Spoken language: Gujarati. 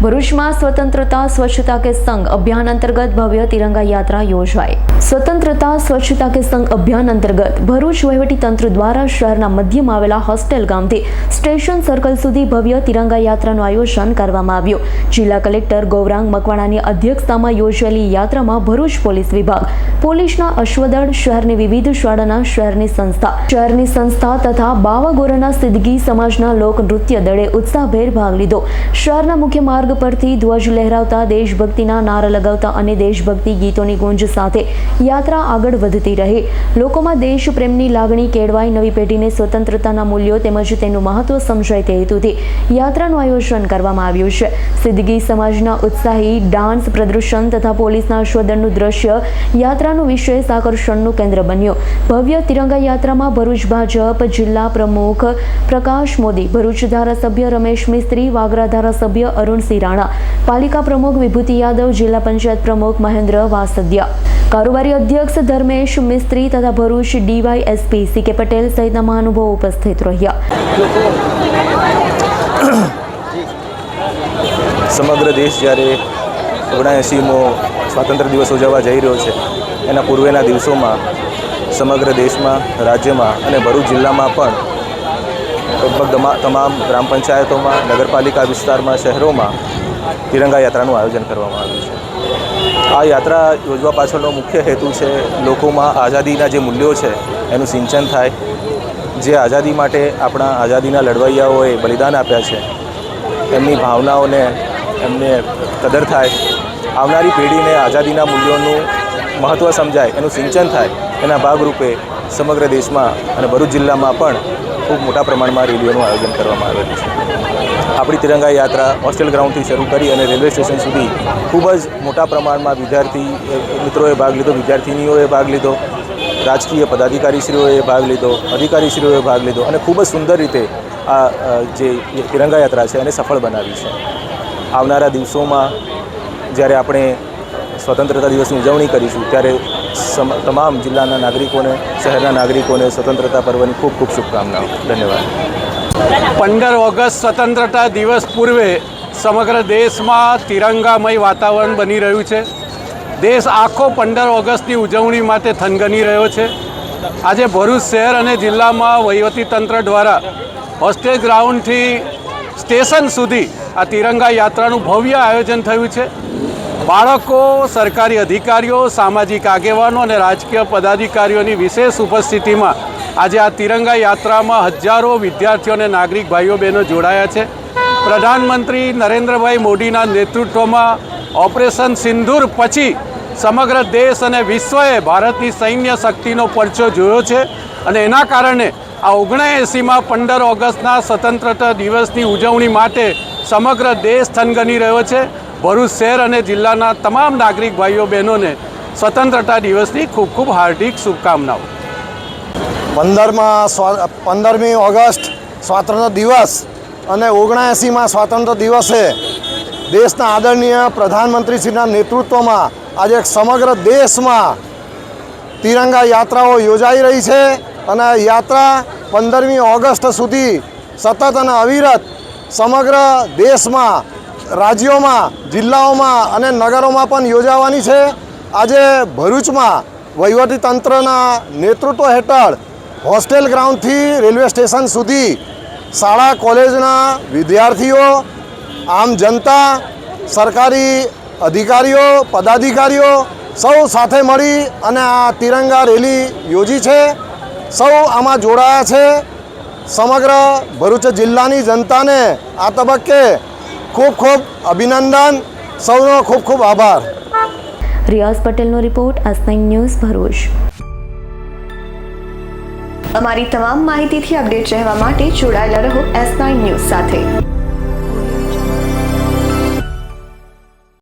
ભરૂચમાં સ્વતંત્રતા સ્વચ્છતા કે સંઘ અભિયાન અંતર્ગત ભવ્ય તિરંગા યાત્રા યોજાઈ। સ્વતંત્રતા સ્વચ્છતા કે સંઘ અભિયાન અંતર્ગત ભરૂચ વહીવટી તંત્ર દ્વારા શહેરના મધ્યમાં આવેલા હોસ્ટેલ ગામથી સ્ટેશન સર્કલ સુધી ભવ્ય તિરંગા યાત્રાનું આયોજન કરવામાં આવ્યું। જિલ્લા કલેક્ટર ગૌરાંગ મકવાણાની અધ્યક્ષતામાં યોજાયેલી યાત્રામાં ભરૂચ પોલીસ વિભાગ, પોલીસના અશ્વદળ, શહેરની વિવિધ શાળાના શહેરની સંસ્થા તથા બાવાગોરાના સિદ્ધગી સમાજના લોક નૃત્ય દળે ઉત્સાહભેર ભાગ લીધો। શહેરના મુખ્ય માર્ગ પરથી ધ્વજ લહેરાવતા, દેશભક્તિના નારા લગાવતા અને દેશભક્તિ ગીતોની ગુંજ સાથે યાત્રા આગળ વધતી રહી। લોકોમાં દેશ પ્રેમની લાગણી કેળવાઈ નવી પેઢીને સ્વતંત્રતાના મૂલ્યો તેમજ તેનું મહત્વ સમજાય તે હેતુથી યાત્રાનું આયોજન કરવામાં આવ્યું છે। સિદ્ધગી સમાજના ઉત્સાહી ડાન્સ પ્રદર્શન તથા પોલીસના અશ્વદળનું દ્રશ્ય યાત્રાનું વિશેષ આકર્ષણનું કેન્દ્ર બન્યું। ભવ્ય તિરંગા યાત્રામાં ભરૂચ ભાજપ જિલ્લા પ્રમુખ પ્રકાશ મોદી, ભરૂચ ધારાસભ્ય રમેશ મિસ્ત્રી, વાગરા ધારાસભ્ય અરુણસિંહ રાણા, પાલિકા પ્રમુખ વિભૂતિ યાદવ, જિલ્લા પંચાયત પ્રમુખ મહેન્દ્ર વાસદિયા, કારોબારી અધ્યક્ષ ધર્મેશ મિસ્ત્રી તથા ભરૂચ ડીવાયએસપી સી.કે. પટેલ સહિતના મહાનુભાવો ઉપસ્થિત રહ્યા। સમગ્ર દેશ જ્યારે 79મો સ્વાતંત્ર્ય દિવસ ઉજવવા જઈ રહ્યો છે, એના પૂર્વેના દિવસોમાં સમગ્ર દેશમાં, રાજ્યમાં અને ભરૂચ જિલ્લામાં પણ લગભગ તમામ ગ્રામ પંચાયતોમાં, નગરપાલિકા વિસ્તારમાં, શહેરોમાં તિરંગા યાત્રાનું આયોજન કરવામાં આવ્યું છે। આ યાત્રા યોજવા પાછળનો મુખ્ય હેતુ છે લોકોમાં આઝાદીના જે મૂલ્યો છે એનું સિંચન થાય। જે આઝાદી માટે આપણા આઝાદીના લડવૈયાઓએ બલિદાન આપ્યા છે એમની ભાવનાઓને એમને કદર થાય, આવનારી પેઢીને આઝાદીના મૂલ્યોનું મહત્ત્વ સમજાય, એનું સિંચન થાય, એના ભાગરૂપે સમગ્ર દેશમાં અને ભરૂચ જિલ્લામાં પણ ખૂબ મોટા પ્રમાણમાં રેલીઓનું આયોજન કરવામાં આવેલું છે। આપણી તિરંગા યાત્રા હોસ્ટેલ ગ્રાઉન્ડથી શરૂ કરી અને રેલવે સ્ટેશન સુધી ખૂબ જ મોટા પ્રમાણમાં વિદ્યાર્થી મિત્રોએ ભાગ લીધો, વિદ્યાર્થિનીઓએ ભાગ લીધો, રાજકીય પદાધિકારીશ્રીઓએ ભાગ લીધો, અધિકારીશ્રીઓએ ભાગ લીધો અને ખૂબ જ સુંદર રીતે આ જે તિરંગા યાત્રા છે એને સફળ બનાવી છે। આવનારા દિવસોમાં જ્યારે આપણે સ્વતંત્રતા દિવસની ઉજવણી કરીશું ત્યારે તમામ જિલ્લાના નાગરિકોને, શહેરના નાગરિકોને સ્વતંત્રતા પર્વની ખૂબ ખૂબ શુભકામનાઓ। ધન્યવાદ। 15 ઓગસ્ટ સ્વતંત્રતા દિવસ પૂર્વે સમગ્ર દેશમાં તિરંગામય વાતાવરણ બની રહ્યું છે। દેશ આખો 15 ઓગસ્ટની ઉજવણી માટે થનગની રહ્યો છે। આજે ભરૂચ શહેર અને જિલ્લામાં વહીવટીતંત્ર દ્વારા હોસ્ટેલ ગ્રાઉન્ડથી સ્ટેશન સુધી આ તિરંગા યાત્રાનું ભવ્ય આયોજન થયું છે। બાળકો, સરકારી અધિકારીઓ, સામાજિક આગેવાનો અને રાજકીય પદાધિકારીઓની વિશેષ ઉપસ્થિતિમાં આજે આ તિરંગા યાત્રામાં હજારો વિદ્યાર્થીઓ અને નાગરિક ભાઈઓ બહેનો જોડાયા છે। પ્રધાનમંત્રી નરેન્દ્રભાઈ મોદીના નેતૃત્વમાં ઓપરેશન સિંદૂર પછી સમગ્ર દેશ અને વિશ્વએ ભારતની સૈન્ય શક્તિનો પરચો જોયો છે અને એના કારણે આ 79માં 15 ઓગસ્ટના સ્વતંત્રતા દિવસની ઉજવણી માટે સમગ્ર દેશ થનગની રહ્યો છે। ભરૂચ શહેર અને જિલ્લાના તમામ નાગરિક ભાઈઓ બહેનોને સ્વતંત્રતા દિવસની ખૂબ ખૂબ હાર્દિક શુભકામનાઓ। 15મી ઓગસ્ટ સ્વાતંત્ર્ય દિવસ અને 79માં સ્વાતંત્ર્ય દિવસે દેશના આદરણીય પ્રધાનમંત્રીશ્રીના નેતૃત્વમાં આજે સમગ્ર દેશમાં તિરંગા યાત્રાઓ યોજાઈ રહી છે અને યાત્રા 15મી ઓગસ્ટ સુધી સતત અને અવિરત સમગ્ર દેશમાં, રાજ્યોમાં, જિલ્લાઓમાં અને નગરોમાં પણ યોજાવાની છે। આજે ભરૂચમાં વહીવટીતંત્રના નેતૃત્વ હેઠળ હોસ્ટેલ ગ્રાઉન્ડથી રેલવે સ્ટેશન સુધી શાળા કોલેજના વિદ્યાર્થીઓ, આમ જનતા, સરકારી અધિકારીઓ, પદાધિકારીઓ સૌ સાથે મળી અને આ તિરંગા રેલી યોજી છે। સૌ આમાં જોડાયા છે। સમગ્ર ભરૂચ જિલ્લાની જનતાને આ તબક્કે ખૂબ ખૂબ અભિનંદન, સૌનો ખૂબ ખૂબ આભાર। રિયાઝ પટેલનો રિપોર્ટ, S9 ન્યૂઝ, ભરૂચ। અમારી તમામ માહિતીથી અપડેટ રહેવા માટે જોડાયેલા રહો S9 ન્યૂઝ સાથે।